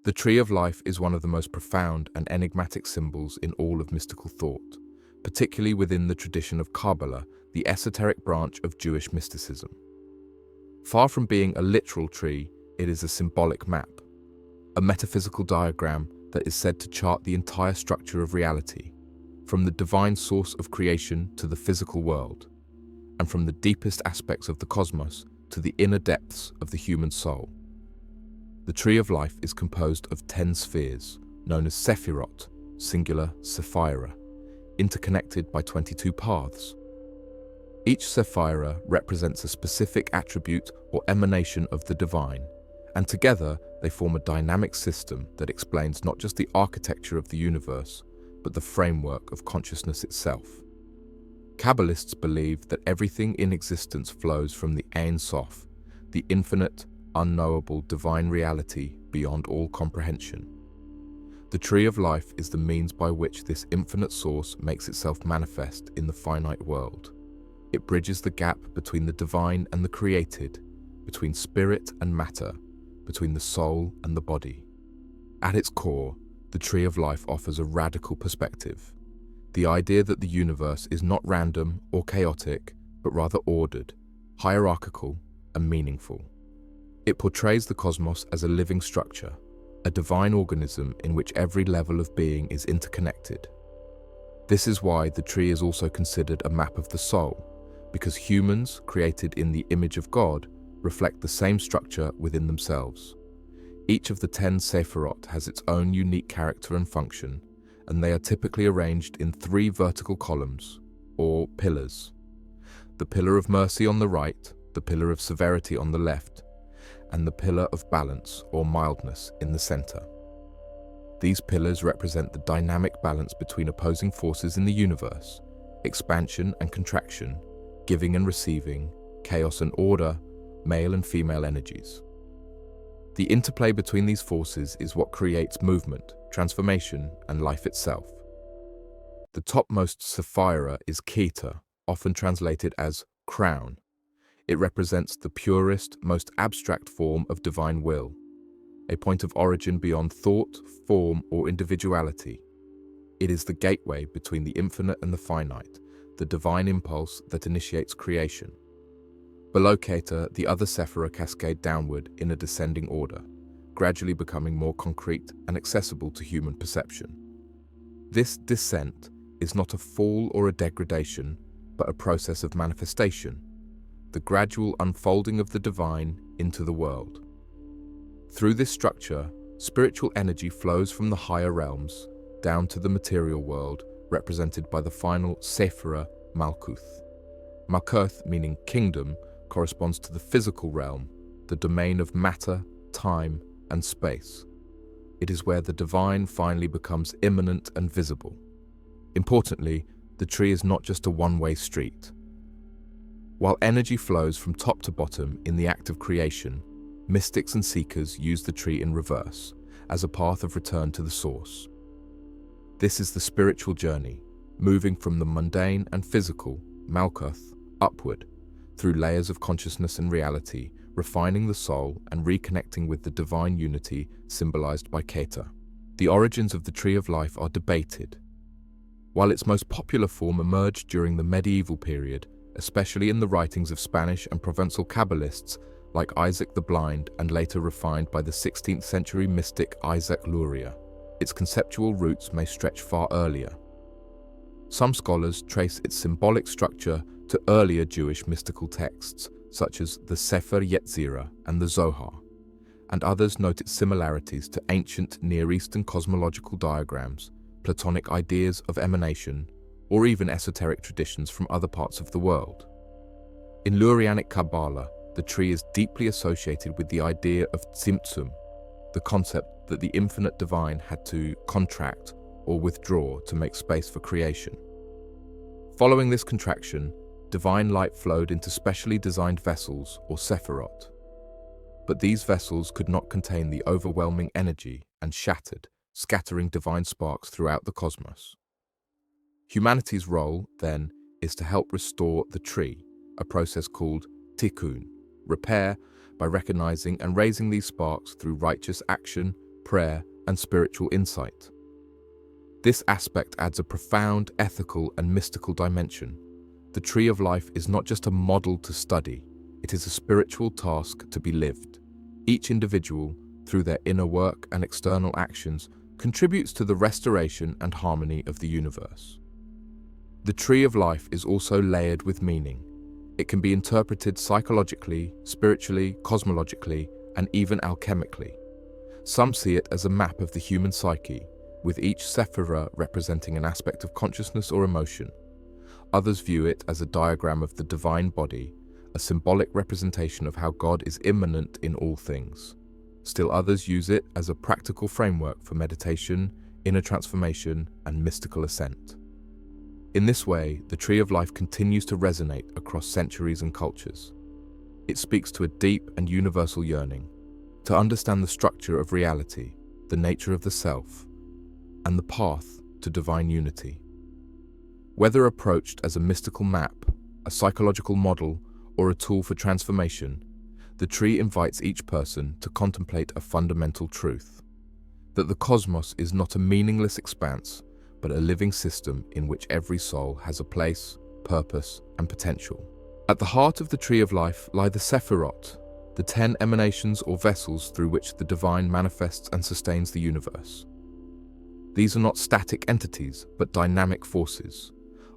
The Tree of Life is one of the most profound and enigmatic symbols in all of mystical thought, particularly within the tradition of Kabbalah, the esoteric branch of Jewish mysticism. Far from being a literal tree, it is a symbolic map, a metaphysical diagram that is said to chart the entire structure of reality, from the divine source of creation to the physical world, and from the deepest aspects of the cosmos to the inner depths of the human soul. The Tree of Life is composed of 10 spheres, known as Sephirot, singular Sephirah, interconnected by 22 paths. Each Sephirah represents a specific attribute or emanation of the divine, and together they form a dynamic system that explains not just the architecture of the universe, but the framework of consciousness itself. Kabbalists believe that everything in existence flows from the Ein Sof, the infinite, unknowable divine reality beyond all comprehension. The Tree of Life is the means by which this infinite source makes itself manifest in the finite world. It bridges the gap between the divine and the created, between spirit and matter, between the soul and the body. At its core, the Tree of Life offers a radical perspective. The idea that the universe is not random or chaotic, but rather ordered, hierarchical, and meaningful. It portrays the cosmos as a living structure, a divine organism in which every level of being is interconnected. This is why the tree is also considered a map of the soul, because humans, created in the image of God, reflect the same structure within themselves. Each of the 10 Sephirot has its own unique character and function, and they are typically arranged in 3 vertical columns, or pillars. The pillar of mercy on the right, the pillar of severity on the left, and the pillar of balance or mildness in the center. These pillars represent the dynamic balance between opposing forces in the universe, expansion and contraction, giving and receiving, chaos and order, male and female energies. The interplay between these forces is what creates movement, transformation, and life itself. The topmost Sephirah is Keter, often translated as crown. It represents the purest, most abstract form of divine will, a point of origin beyond thought, form, or individuality. It is the gateway between the infinite and the finite, the divine impulse that initiates creation. Below Keter, the other Sephirah cascade downward in a descending order, gradually becoming more concrete and accessible to human perception. This descent is not a fall or a degradation, but a process of manifestation, the gradual unfolding of the divine into the world. Through this structure, spiritual energy flows from the higher realms down to the material world, represented by the final Sephirah, Malkuth. Malkuth, meaning kingdom, corresponds to the physical realm, the domain of matter, time, and space. It is where the divine finally becomes immanent and visible. Importantly, the tree is not just a one-way street. While energy flows from top to bottom in the act of creation, mystics and seekers use the tree in reverse, as a path of return to the source. This is the spiritual journey, moving from the mundane and physical, Malkuth, upward, through layers of consciousness and reality, refining the soul and reconnecting with the divine unity symbolized by Keter. The origins of the Tree of Life are debated. While its most popular form emerged during the medieval period, especially in the writings of Spanish and Provençal Kabbalists like Isaac the Blind and later refined by the 16th century mystic Isaac Luria, its conceptual roots may stretch far earlier. Some scholars trace its symbolic structure to earlier Jewish mystical texts, such as the Sefer Yetzirah and the Zohar, and others note its similarities to ancient Near Eastern cosmological diagrams, Platonic ideas of emanation, or even esoteric traditions from other parts of the world. In Lurianic Kabbalah, the tree is deeply associated with the idea of tzimtzum, the concept that the infinite divine had to contract or withdraw to make space for creation. Following this contraction, divine light flowed into specially designed vessels, or Sephirot. But these vessels could not contain the overwhelming energy and shattered, scattering divine sparks throughout the cosmos. Humanity's role, then, is to help restore the tree, a process called Tikkun, repair, by recognizing and raising these sparks through righteous action, prayer, and spiritual insight. This aspect adds a profound ethical and mystical dimension. The Tree of Life is not just a model to study, it is a spiritual task to be lived. Each individual, through their inner work and external actions, contributes to the restoration and harmony of the universe. The Tree of Life is also layered with meaning. It can be interpreted psychologically, spiritually, cosmologically, and even alchemically. Some see it as a map of the human psyche, with each Sephirah representing an aspect of consciousness or emotion. Others view it as a diagram of the divine body, a symbolic representation of how God is immanent in all things. Still others use it as a practical framework for meditation, inner transformation, and mystical ascent. In this way, the Tree of Life continues to resonate across centuries and cultures. It speaks to a deep and universal yearning to understand the structure of reality, the nature of the self, and the path to divine unity. Whether approached as a mystical map, a psychological model, or a tool for transformation, the tree invites each person to contemplate a fundamental truth: that the cosmos is not a meaningless expanse, but a living system in which every soul has a place, purpose, and potential. At the heart of the Tree of Life lie the Sephirot, the 10 emanations or vessels through which the divine manifests and sustains the universe. These are not static entities, but dynamic forces,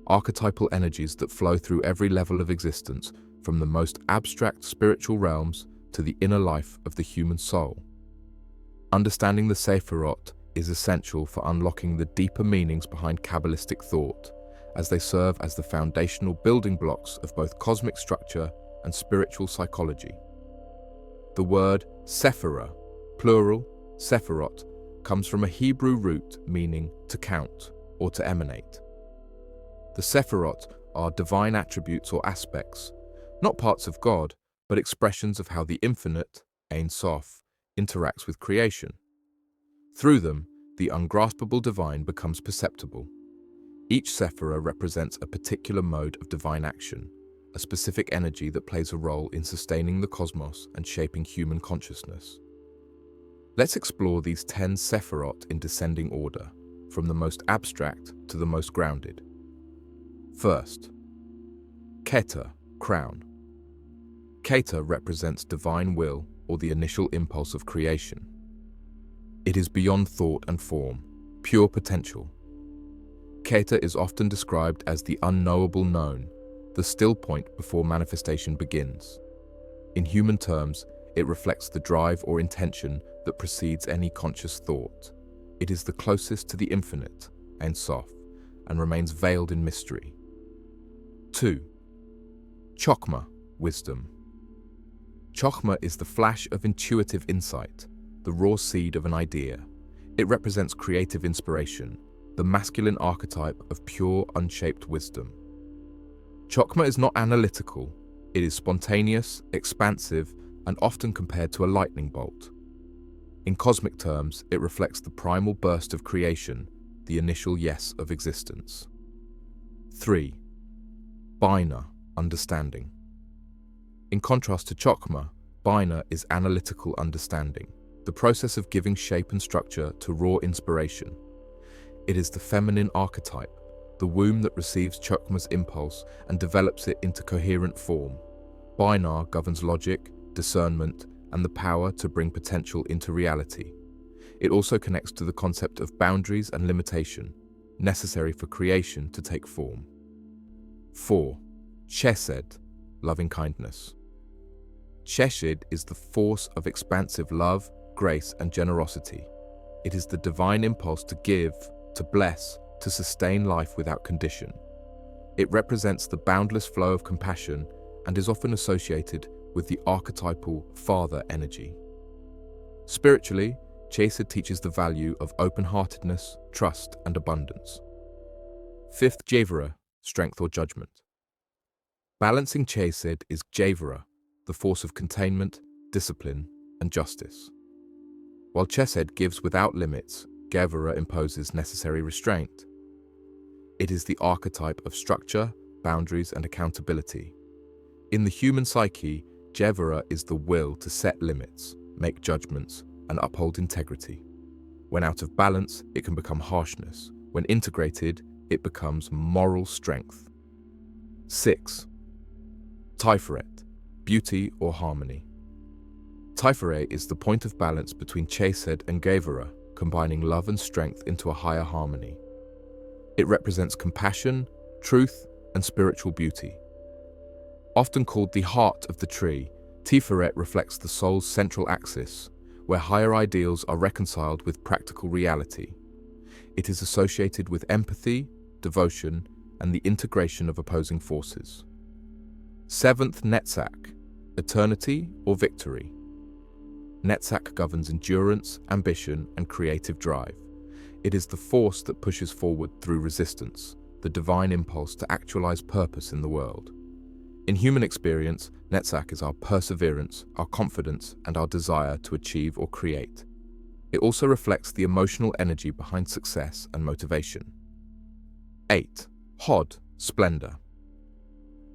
archetypal energies that flow through every level of existence, from the most abstract spiritual realms to the inner life of the human soul. Understanding the Sephirot is essential for unlocking the deeper meanings behind Kabbalistic thought, as they serve as the foundational building blocks of both cosmic structure and spiritual psychology. The word Sephirah, plural, Sephirot, comes from a Hebrew root meaning to count or to emanate. The Sephirot are divine attributes or aspects, not parts of God, but expressions of how the infinite, Ein Sof, interacts with creation. Through them, the ungraspable divine becomes perceptible. Each Sephirah represents a particular mode of divine action, a specific energy that plays a role in sustaining the cosmos and shaping human consciousness. Let's explore these 10 Sephirot in descending order, from the most abstract to the most grounded. First, Keter, crown. Keter represents divine will or the initial impulse of creation. It is beyond thought and form, pure potential. Keter is often described as the unknowable known, the still point before manifestation begins. In human terms, it reflects the drive or intention that precedes any conscious thought. It is the closest to the infinite, Ein Sof, and remains veiled in mystery. 2. Chokhmah, wisdom. Chokhmah is the flash of intuitive insight, the raw seed of an idea. It represents creative inspiration, the masculine archetype of pure, unshaped wisdom. Chokhmah is not analytical. It is spontaneous, expansive, and often compared to a lightning bolt. In cosmic terms, it reflects the primal burst of creation, the initial yes of existence. 3. Bina, understanding. In contrast to Chokhmah, Bina is analytical understanding, the process of giving shape and structure to raw inspiration. It is the feminine archetype, the womb that receives Chokhmah's impulse and develops it into coherent form. Bina governs logic, discernment, and the power to bring potential into reality. It also connects to the concept of boundaries and limitation, necessary for creation to take form. 4. Chesed, loving kindness. Chesed is the force of expansive love, grace, and generosity. It is the divine impulse to give, to bless, to sustain life without condition. It represents the boundless flow of compassion and is often associated with the archetypal father energy. Spiritually, Chesed teaches the value of open-heartedness, trust, and abundance. 5th Sephirah, strength or judgment. Balancing Chesed is Sephirah, the force of containment, discipline, and justice. While Chesed gives without limits, Sephirah imposes necessary restraint. It is the archetype of structure, boundaries, and accountability. In the human psyche, Sephirah is the will to set limits, make judgments, and uphold integrity. When out of balance, it can become harshness. When integrated, it becomes moral strength. 6. Sephirot, beauty or harmony. Sephirah is the point of balance between Chesed and Gevurah, combining love and strength into a higher harmony. It represents compassion, truth, and spiritual beauty. Often called the heart of the tree, Sephirot reflects the soul's central axis, where higher ideals are reconciled with practical reality. It is associated with empathy, devotion, and the integration of opposing forces. 7th Netzach, eternity or victory. Netzach governs endurance, ambition, and creative drive. It is the force that pushes forward through resistance, the divine impulse to actualize purpose in the world. In human experience, Netzach is our perseverance, our confidence, and our desire to achieve or create. It also reflects the emotional energy behind success and motivation. 8. Hod, splendor.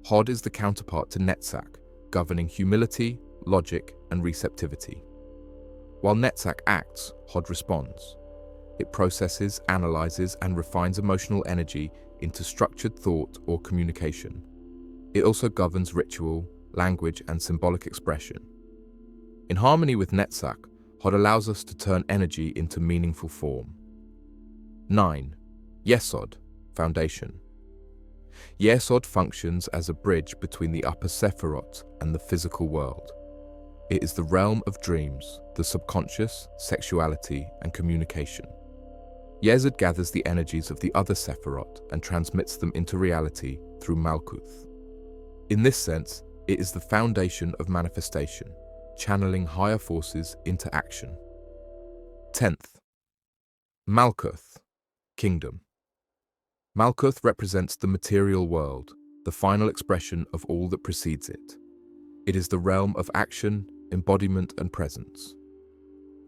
Hod is the counterpart to Netzach, governing humility, logic, and receptivity. While Netzach acts, Hod responds. It processes, analyzes, and refines emotional energy into structured thought or communication. It also governs ritual, language, and symbolic expression. In harmony with Netzach, Hod allows us to turn energy into meaningful form. 9. Yesod, foundation. Yesod functions as a bridge between the upper Sephirot and the physical world. It is the realm of dreams, the subconscious, sexuality, and communication. Yesod gathers the energies of the other Sephirot and transmits them into reality through Malkuth. In this sense, it is the foundation of manifestation, channeling higher forces into action. 10th. Malkuth, kingdom. Malkuth represents the material world, the final expression of all that precedes it. It is the realm of action, embodiment, and presence.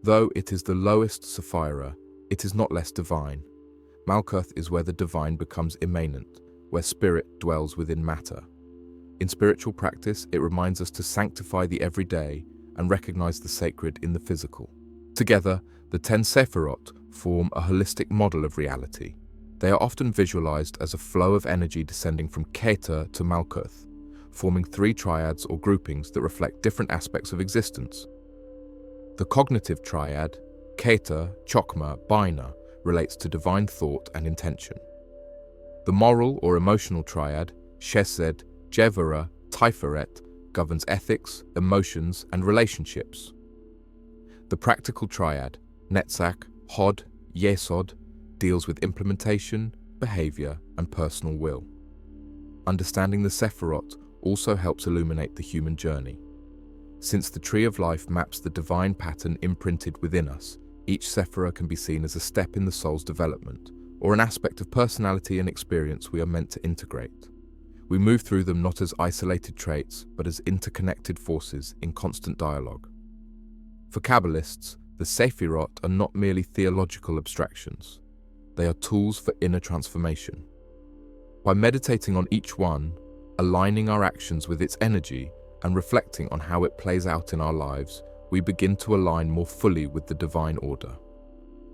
Though it is the lowest Sephirah, it is not less divine. Malkuth is where the divine becomes immanent, where spirit dwells within matter. In spiritual practice, it reminds us to sanctify the everyday and recognize the sacred in the physical. Together, the 10 Sephirot form a holistic model of reality. They are often visualized as a flow of energy descending from Keter to Malkuth, forming 3 triads or groupings that reflect different aspects of existence. The cognitive triad, Keter, Chokmah, Bina, relates to divine thought and intention. The moral or emotional triad, Chesed, Gevurah, Sephirot, governs ethics, emotions, and relationships. The practical triad, Netzach, Hod, Yesod, deals with implementation, behavior, and personal will. Understanding the Sephirot also helps illuminate the human journey. Since the Tree of Life maps the divine pattern imprinted within us, each Sephirah can be seen as a step in the soul's development, or an aspect of personality and experience we are meant to integrate. We move through them not as isolated traits, but as interconnected forces in constant dialogue. For Kabbalists, the Sephirot are not merely theological abstractions. They are tools for inner transformation. By meditating on each one, aligning our actions with its energy, and reflecting on how it plays out in our lives, we begin to align more fully with the divine order.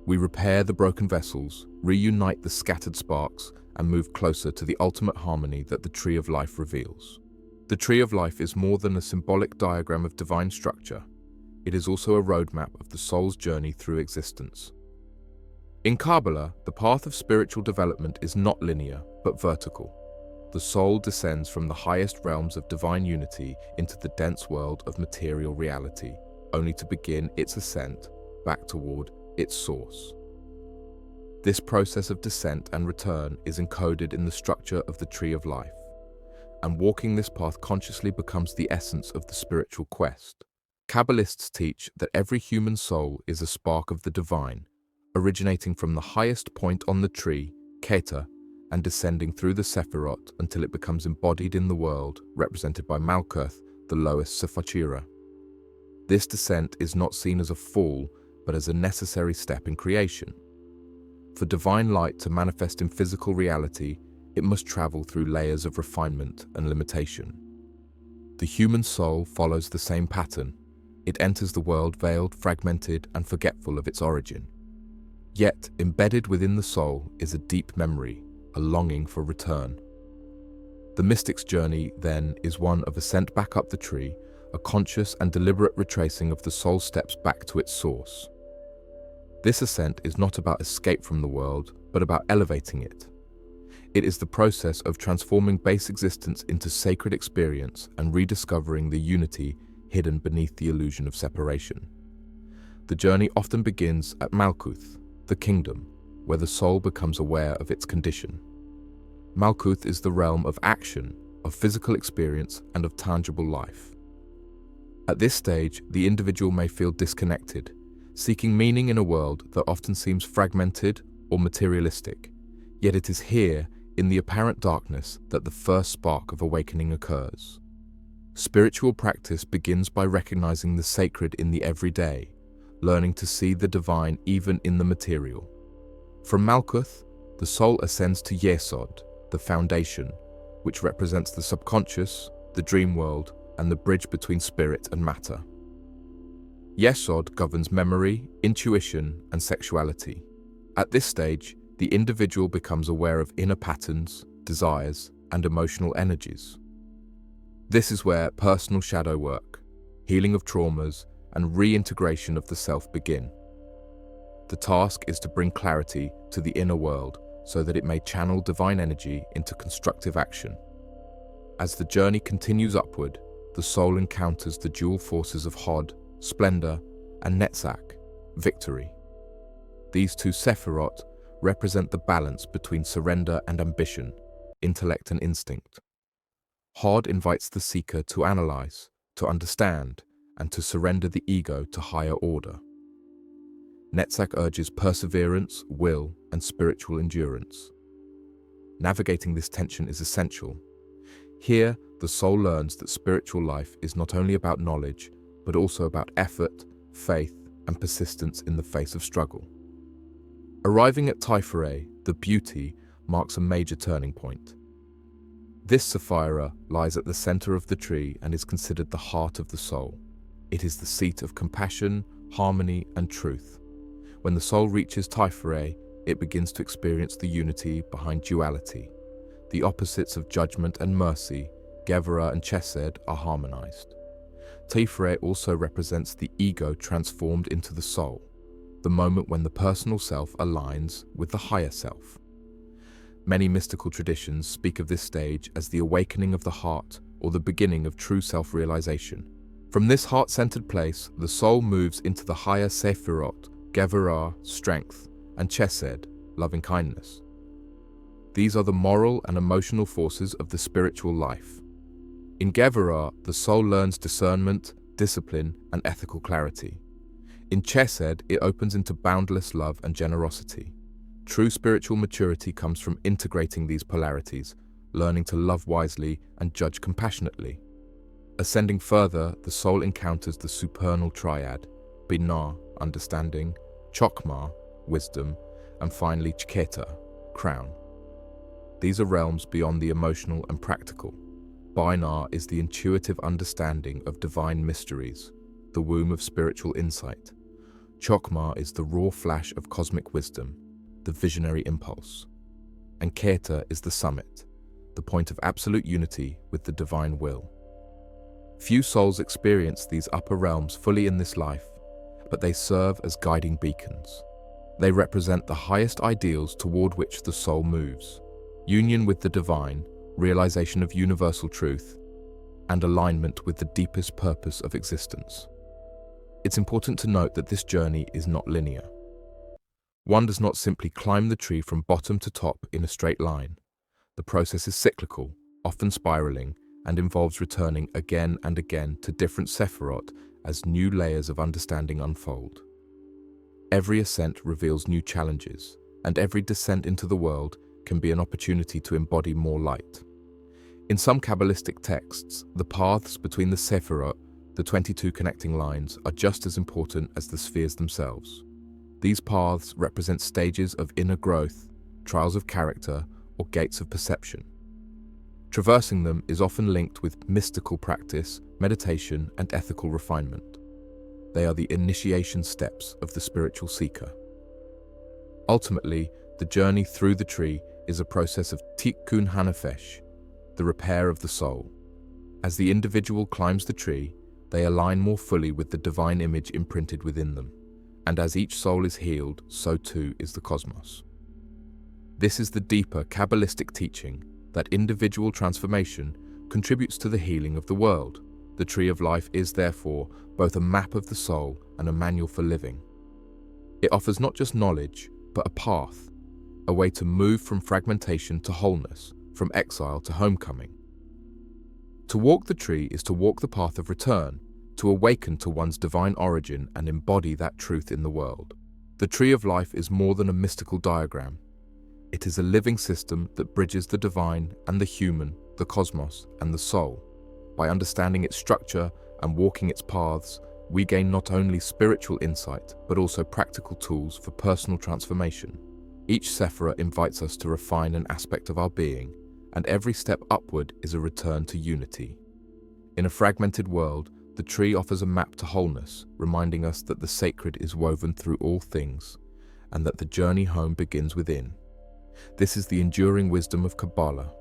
We repair the broken vessels, reunite the scattered sparks, and move closer to the ultimate harmony that the Tree of Life reveals. The Tree of Life is more than a symbolic diagram of divine structure. It is also a roadmap of the soul's journey through existence. In Kabbalah, the path of spiritual development is not linear, but vertical. The soul descends from the highest realms of divine unity into the dense world of material reality, only to begin its ascent back toward its source. This process of descent and return is encoded in the structure of the Tree of Life, and walking this path consciously becomes the essence of the spiritual quest. Kabbalists teach that every human soul is a spark of the divine, originating from the highest point on the tree, Keter, and descending through the Sephirot until it becomes embodied in the world, represented by Malkuth, the lowest Sephirah. This descent is not seen as a fall, but as a necessary step in creation. For divine light to manifest in physical reality, it must travel through layers of refinement and limitation. The human soul follows the same pattern. It enters the world veiled, fragmented, and forgetful of its origin. Yet, embedded within the soul is a deep memory, a longing for return. The mystic's journey, then, is one of ascent back up the tree, a conscious and deliberate retracing of the soul's steps back to its source. This ascent is not about escape from the world, but about elevating it. It is the process of transforming base existence into sacred experience and rediscovering the unity hidden beneath the illusion of separation. The journey often begins at Malkuth, the kingdom, where the soul becomes aware of its condition. Malkuth is the realm of action, of physical experience, and of tangible life. At this stage, the individual may feel disconnected, seeking meaning in a world that often seems fragmented or materialistic. Yet it is here, in the apparent darkness, that the first spark of awakening occurs. Spiritual practice begins by recognizing the sacred in the everyday, learning to see the divine even in the material. From Malkuth, the soul ascends to Yesod, the foundation, which represents the subconscious, the dream world, and the bridge between spirit and matter. Yesod governs memory, intuition, and sexuality. At this stage, the individual becomes aware of inner patterns, desires, and emotional energies. This is where personal shadow work, healing of traumas, and reintegration of the self begin. The task is to bring clarity to the inner world so that it may channel divine energy into constructive action. As the journey continues upward, the soul encounters the dual forces of Hod, splendor, and Netzach, victory. These two Sephirot represent the balance between surrender and ambition, intellect and instinct. Hod invites the seeker to analyze, to understand, and to surrender the ego to higher order. Netzach urges perseverance, will, and spiritual endurance. Navigating this tension is essential. Here, the soul learns that spiritual life is not only about knowledge, but also about effort, faith, and persistence in the face of struggle. Arriving at Sephirah, the beauty, marks a major turning point. This Sephirah lies at the center of the tree and is considered the heart of the soul. It is the seat of compassion, harmony, and truth. When the soul reaches Sephirah, it begins to experience the unity behind duality. The opposites of judgment and mercy, Gevurah and Chesed, are harmonized. Sephirah also represents the ego transformed into the soul, the moment when the personal self aligns with the higher self. Many mystical traditions speak of this stage as the awakening of the heart or the beginning of true self-realization. From this heart-centered place, the soul moves into the higher Sephirot, Gevurah, strength, and Chesed, loving kindness. These are the moral and emotional forces of the spiritual life. In Gevurah, the soul learns discernment, discipline, and ethical clarity. In Chesed, it opens into boundless love and generosity. True spiritual maturity comes from integrating these polarities, learning to love wisely and judge compassionately. Ascending further, the soul encounters the supernal triad, Binah, understanding, Chokmah, wisdom, and finally Keter, crown. These are realms beyond the emotional and practical. Binah is the intuitive understanding of divine mysteries, the womb of spiritual insight. Chokmah is the raw flash of cosmic wisdom, the visionary impulse. And Keter is the summit, the point of absolute unity with the divine will. Few souls experience these upper realms fully in this life, but they serve as guiding beacons. They represent the highest ideals toward which the soul moves: union with the divine, realization of universal truth, and alignment with the deepest purpose of existence. It's important to note that this journey is not linear. One does not simply climb the tree from bottom to top in a straight line. The process is cyclical, often spiraling, and involves returning again and again to different Sephirot as new layers of understanding unfold. Every ascent reveals new challenges, and every descent into the world can be an opportunity to embody more light. In some Kabbalistic texts, the paths between the Sephirot, the 22 connecting lines, are just as important as the spheres themselves. These paths represent stages of inner growth, trials of character, or gates of perception. Traversing them is often linked with mystical practice, meditation, and ethical refinement. They are the initiation steps of the spiritual seeker. Ultimately, the journey through the tree is a process of Tikkun hanefesh, the repair of the soul. As the individual climbs the tree, they align more fully with the divine image imprinted within them. And as each soul is healed, so too is the cosmos. This is the deeper Kabbalistic teaching that individual transformation contributes to the healing of the world. The tree of life is, therefore, both a map of the soul and a manual for living. It offers not just knowledge, but a path, a way to move from fragmentation to wholeness, from exile to homecoming. To walk the tree is to walk the path of return, to awaken to one's divine origin and embody that truth in the world. The tree of life is more than a mystical diagram. It is a living system that bridges the divine and the human, the cosmos and the soul. By understanding its structure and walking its paths, we gain not only spiritual insight, but also practical tools for personal transformation. Each Sephirah invites us to refine an aspect of our being, and every step upward is a return to unity. In a fragmented world, the tree offers a map to wholeness, reminding us that the sacred is woven through all things, and that the journey home begins within. This is the enduring wisdom of Kabbalah,